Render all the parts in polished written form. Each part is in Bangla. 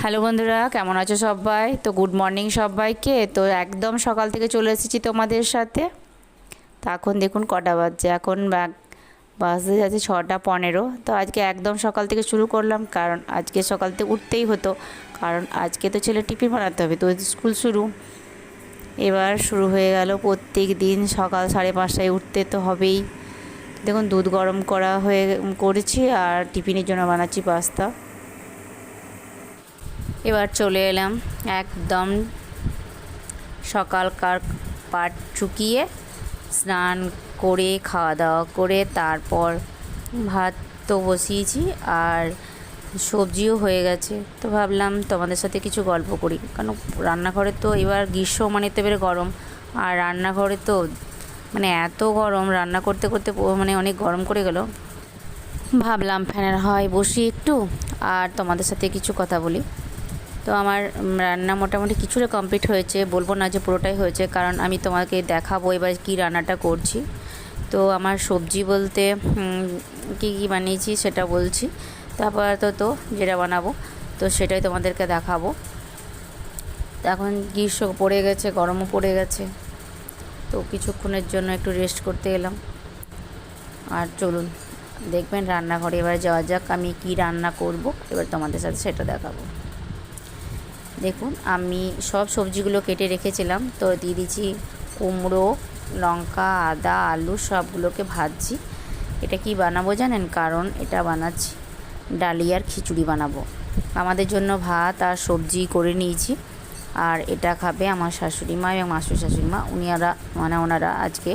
হ্যালো বন্ধুরা, কেমন আছো সবাই? তো গুড মর্নিং সবাইকে। তো একদম সকাল থেকে চলে এসেছি তোমাদের সাথে। তো এখন দেখুন কটা বাজছে, এখন বাজতে যাচ্ছে 6:15। তো আজকে একদম সকাল থেকে শুরু করলাম, কারণ আজকে সকাল থেকে উঠতেই হতো, কারণ আজকে তো ছেলে টিফিন বানাতে হবে, তো স্কুল শুরু। এবার শুরু হয়ে গেল প্রত্যেক দিন সকাল 5:30টায় উঠতে তো হবেই। দেখুন দুধ গরম করেছি আর টিফিনের জন্য বানাচ্ছি পাস্তা। এবার চলে এলাম একদম সকালকার পাট চুকিয়ে স্নান করে খাওয়া দাওয়া করে তারপর ভাত তো বসিয়েছি আর সবজিও হয়ে গেছে। তো ভাবলাম তোমাদের সাথে কিছু গল্প করি, কারণ রান্নাঘরে তো এবার গ্রীষ্ম মানে তো এবারে গরম, আর রান্নাঘরে তো মানে এত গরম, রান্না করতে করতে মানে অনেক গরম করে গেল। ভাবলাম ফ্যানের হাওয়ায় বসি একটু আর তোমাদের সাথে কিছু কথা বলি। তো আমার রান্না মোটামুটি কিছুটা কমপ্লিট হয়েছে, বলবো না যে পুরোটাই হয়েছে, কারণ আমি তোমাকে দেখাবো এবার কী রান্নাটা করছি। তো আমার সবজি বলতে কী কী বানিয়েছি সেটা বলছি, তারপর তো যেটা বানাবো তো সেটাই তোমাদেরকে দেখাবো। তো এখন গ্রীষ্ম পড়ে গেছে, গরমও পড়ে গেছে, তো কিছুক্ষণের জন্য একটু রেস্ট করতে এলাম। আর চলুন দেখবেন রান্নাঘরে এবার যাওয়া যাক, আমি কি রান্না করব এবার তোমাদের সাথে সেটা দেখাবো। দেখুন আমি সব সবজিগুলো কেটে রেখেছিলাম, তো দিয়ে দিচ্ছি কুমড়ো, লঙ্কা, আদা, আলু সবগুলোকে ভাজছি। এটা কি বানাবো জানেন? কারণ এটা বানাচ্ছি ডালিয়ার খিচুড়ি বানাবো। আমাদের জন্য ভাত আর সবজি করে নিয়েছি, আর এটা খাবে আমার শাশুড়ি মা এবং মাসুর শাশুড়ি মা। ওনারা আজকে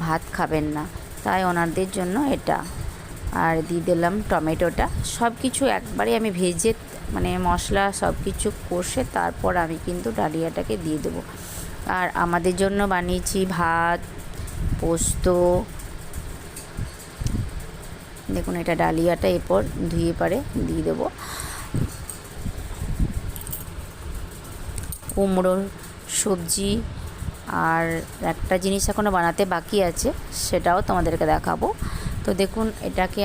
ভাত খাবেন না, তাই ওনাদের জন্য এটা। আর দিয়ে দিলাম টমেটোটা। সব কিছু একবারে আমি ভেজে মানে মশলা সব কিছু কষে তারপর আমি কিন্তু ডালিয়াটাকে দিয়ে দেবো। আর আমাদের জন্য বানিয়েছি ভাত, পোস্ত। দেখুন এটা ডালিয়াটা এরপর ধুয়ে পারে দিয়ে দেবো। কুমড়োর সবজি, আর একটা জিনিস এখনও বানাতে বাকি আছে, সেটাও তোমাদেরকে দেখাবো। তো দেখুন এটাকে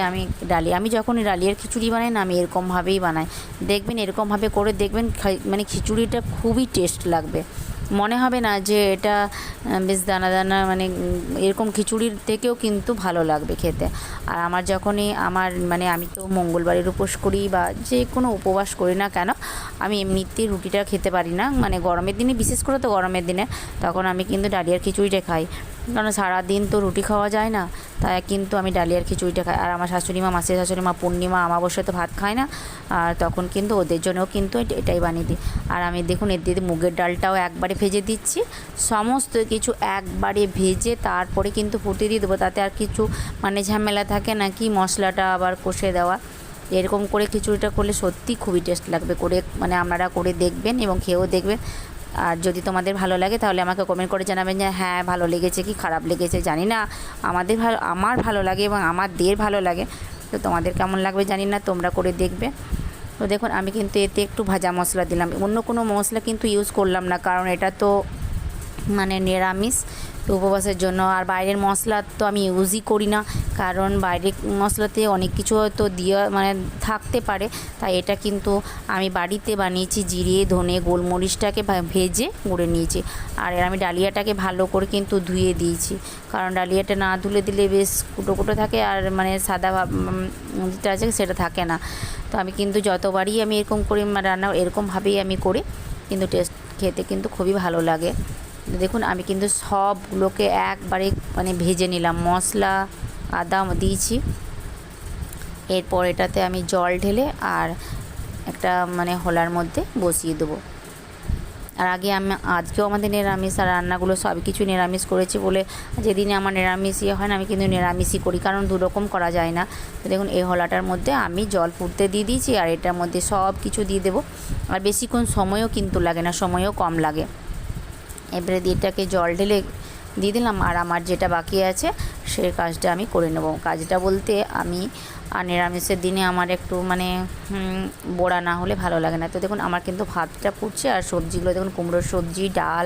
আমি যখনই ডালিয়ার খিচুড়ি বানাই না, আমি এরকমভাবেই বানাই। দেখবেন এরকমভাবে করে দেখবেন, মানে খিচুড়িটা খুবই টেস্ট লাগবে। মনে হবে না যে এটা বেশ দানা দানা, মানে এরকম খিচুড়ির থেকেও কিন্তু ভালো লাগবে খেতে। আর আমি তো মঙ্গলবারের উপোস করি বা যে কোনো উপবাস করি না কেন, আমি এমনিতেই রুটিটা খেতে পারি না, মানে গরমের দিনে, বিশেষ করে তো গরমের দিনে তখন আমি কিন্তু ডালিয়ার খিচুড়িটা খাই, কারণ সারাদিন তো রুটি খাওয়া যায় না, তাই কিন্তু আমি ডালিয়ার খিচুড়িটা খাই। আর আমার শাশুড়ি মা, মাসির শাশুড়ি মা পূর্ণিমা অমাবস্যায় তো ভাত খায় না, আর তখন কিন্তু ওদের জন্যও কিন্তু এটাই বানিয়ে দিই। আর আমি দেখুন এর দিয়ে মুগের ডালটাও একবারে ভেজে দিচ্ছি, সমস্ত কিছু একবারে ভেজে তারপরে কিন্তু ফুটিয়ে দিয়ে দেবো, তাতে আর কিছু মানে ঝামেলা থাকে না, কি মশলাটা আবার কষে দেওয়া। এরকম করে খিচুড়িটা করলে সত্যি খুবই টেস্ট লাগবে, মানে আপনারা করে দেখবেন এবং খেয়েও দেখবেন। আর যদি তোমাদের ভালো লাগে তাহলে আমাকে কমেন্ট করে জানাবেন যে হ্যাঁ ভালো লেগেছে কি খারাপ লেগেছে। জানি না, আমার ভালো লাগে এবং আমাদের ভালো লাগে, তো তোমাদের কেমন লাগবে জানি না, তোমরা করে দেখবে। তো দেখুন আমি কিন্তু এতে একটু ভাজা মশলা দিলাম, অন্য কোনো মশলা কিন্তু ইউজ করলাম না, কারণ এটা তো মানে নিরামিষ, তো উপবাসের জন্য। আর বাইরের মশলা তো আমি ইউজই করি না, কারণ বাইরের মশলাতে অনেক কিছু হয়তো দেওয়া মানে থাকতে পারে, তাই এটা কিন্তু আমি বাড়িতে বানিয়েছি। জিরে, ধনে, গোলমরিচটাকে ভেজে গুঁড়ে নিয়েছি। আর আমি ডালিয়াটাকে ভালো করে কিন্তু ধুয়ে দিয়েছি, কারণ ডালিয়াটা না ধুলে দিলে বেশ কুটো কুটো থাকে, আর মানে সাদা যেটা আছে সেটা থাকে না। তো আমি কিন্তু যতবারই আমি এরকম করি রান্না, এরকমভাবেই আমি করি, কিন্তু টেস্ট খেতে কিন্তু খুবই ভালো লাগে। দেখুন আমি কিন্তু সবগুলোকে একবারে মানে ভেজে নিলাম, মশলা আদা দিয়েছি। এরপর এটাতে আমি জল ঢেলে আর একটা মানে হোলার মধ্যে বসিয়ে দেবো। আর আজকেও আমাদের নিরামিষ, আর রান্নাগুলো সব কিছু নিরামিষ করেছি বলে যেদিনে আমার নিরামিষ হয় না, আমি কিন্তু নিরামিষই করি, কারণ দুরকম করা যায় না। তো দেখুন এই হোলাটার মধ্যে আমি জল ফুটতে দিয়ে দিয়েছি, আর এটার মধ্যে সব কিছু দিয়ে দেবো। আর বেশিক্ষণ সময়ও কিন্তু লাগে না, সময়ও কম লাগে। এবারে এটাকে জল ঢেলে দিয়ে দিলাম, আর আমার যেটা বাকি আছে সেই কাজটা আমি করে নেব। কাজটা বলতে আর নিরামিষের দিনে আমার একটু মানে বড়া না হলে ভালো লাগে না। তো দেখুন আমার কিন্তু ভাতটা ফুটছে, আর সবজিগুলো দেখুন কুমড়োর সবজি, ডাল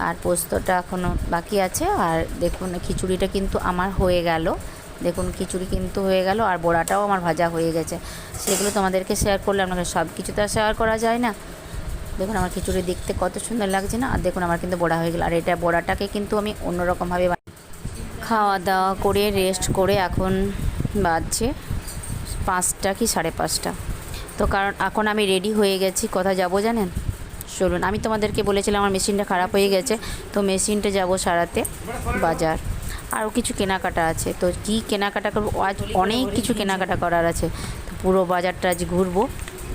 আর পোস্তটা এখনও বাকি আছে। আর দেখুন খিচুড়িটা কিন্তু আমার হয়ে গেল। দেখুন খিচুড়ি কিন্তু হয়ে গেল, আর বড়াটাও আমার ভাজা হয়ে গেছে। সেগুলো তোমাদেরকে শেয়ার করলাম না, সব কিছু তো আর শেয়ার করা যায় না। দেখুন আমার খিচুড়ি দেখতে কত সুন্দর লাগছে না। আর দেখুন আমার কিন্তু বড়া হয়ে গেল, আর এটা বড়াটাকে কিন্তু আমি অন্যরকমভাবে খাওয়া দাওয়া করে রেস্ট করে এখন বাজছে 5টা কি 5:30। তো কারণ এখন আমি রেডি হয়ে গেছি, কোথায় যাব জানেন? চলুন, আমি তোমাদেরকে বলেছিলাম আমার মেশিনটা খারাপ হয়ে গেছে, তো মেশিনটা যাব সারাতে বাজার। আরও কিছু কেনাকাটা আছে, তো কী কেনাকাটা করবো, আজ অনেক কিছু কেনাকাটা করার আছে। তো পুরো বাজারটা আজ ঘুরবো,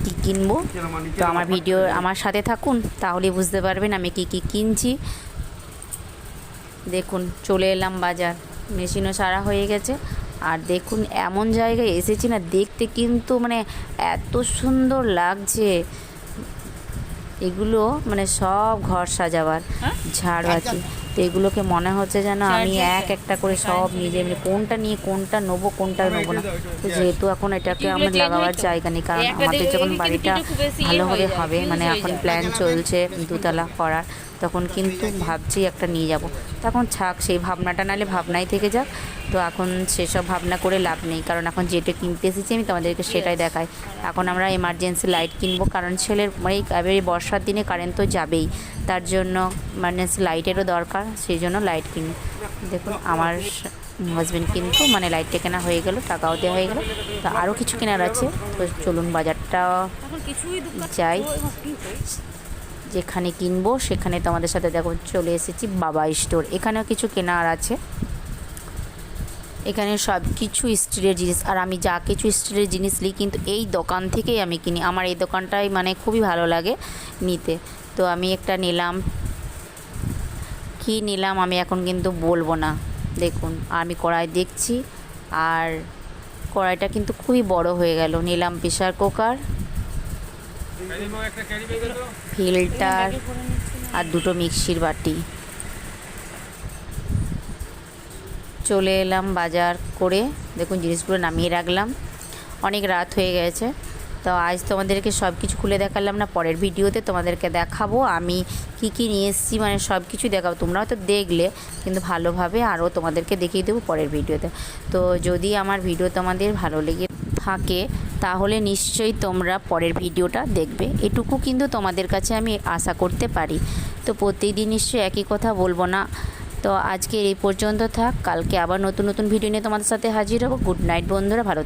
কী কিনবো। তো আমার ভিডিও আমার সাথে থাকুন, তাহলে বুঝতে পারবেন আমি কী কী কিনছি। দেখুন চলে এলাম বাজার, মেশিনও সারা হয়ে গেছে। আর দেখুন এমন জায়গায় এসেছি না, দেখতে কিন্তু মানে এত সুন্দর লাগছে। এগুলো মানে সব ঘর সাজাবার ঝাড়বাতি, তো এগুলোকে মনে হচ্ছে যেন আমি একটা করে সব নিজে কোনটা নিয়ে কোনটা নেবো কোনটা নেবো না। তো যেহেতু এখন এটাকে আমার লাগাবার জায়গা নেই, কারণ আমাদের যখন বাড়িটা ভালোভাবে হবে, মানে এখন প্ল্যান চলছে 2তলা করার, তখন কিন্তু ভাবছি একটা নিয়ে যাব। তখন থাক সেই ভাবনাটা, নাহলে ভাবনাই থেকে যাক। তো এখন সেসব ভাবনা করে লাভ নেই, কারণ এখন যেটা কিনতে এসেছি আমি তোমাদেরকে সেটাই দেখাই। এখন আমরা এমার্জেন্সি লাইট কিনবো, কারণ ছেলের এই বর্ষার দিনে কারেন্ট তো যাবেই, তার জন্য এমার্জেন্সি লাইটেরও দরকার, সেই জন্য লাইট কিনি। দেখুন আমার হাজব্যান্ড কিন্তু মানে লাইটটা কেনা হয়ে গেল, টাকাও দেওয়া হয়ে গেল। তো আরও কিছু কেনার আছে, তো চলুন বাজারটা যাই। যেখানে কিনবো সেখানে তোমাদের সাথে দেখো চলে এসেছি বাবা স্টোর। এখানেও কিছু কেনার আছে, এখানে সব কিছু স্টিলের জিনিস। আর আমি যা কিছু স্টিলের জিনিস নিই কিন্তু এই দোকান থেকেই আমি কিনি, আমার এই দোকানটাই মানে খুবই ভালো লাগে নিতে। তো আমি একটা নিলাম, কি নিলাম আমি এখন কিন্তু বলবো না। দেখুন আমি কড়াই দেখছি, আর কড়াইটা কিন্তু খুবই বড় হয়ে গেল। নিলাম প্রেসার কুকার, ফিল্টার আর 2টো মিক্সির বাটি। চলে এলাম বাজার করে, দেখুন জিনিসগুলো নামিয়ে রাখলাম, অনেক রাত হয়ে গেছে। তো আজ তোমাদেরকে সব কিছু খুলে দেখালাম না, পরের ভিডিওতে তোমাদেরকে দেখাবো আমি কি কি নিয়ে এসেছি, মানে সব কিছু দেখাবো। তোমরাও তো দেখলে, কিন্তু ভালোভাবে আরও তোমাদেরকে দেখিয়ে দেবো পরের ভিডিওতে। তো যদি আমার ভিডিও তোমাদের ভালো লেগে থাকে তাহলে নিশ্চয়ই তোমরা পরের ভিডিওটা দেখবে, এটুকু কিন্তু তোমাদের কাছে আমি আশা করতে পারি। তো প্রত্যেকদিন নিশ্চয়ই একই কথা বলবো না। তো আজকের এই পর্যন্ত থাক, কালকে আবার নতুন নতুন ভিডিও নিয়ে তোমাদের সাথে হাজির হবো। গুড নাইট বন্ধুরা, ভালো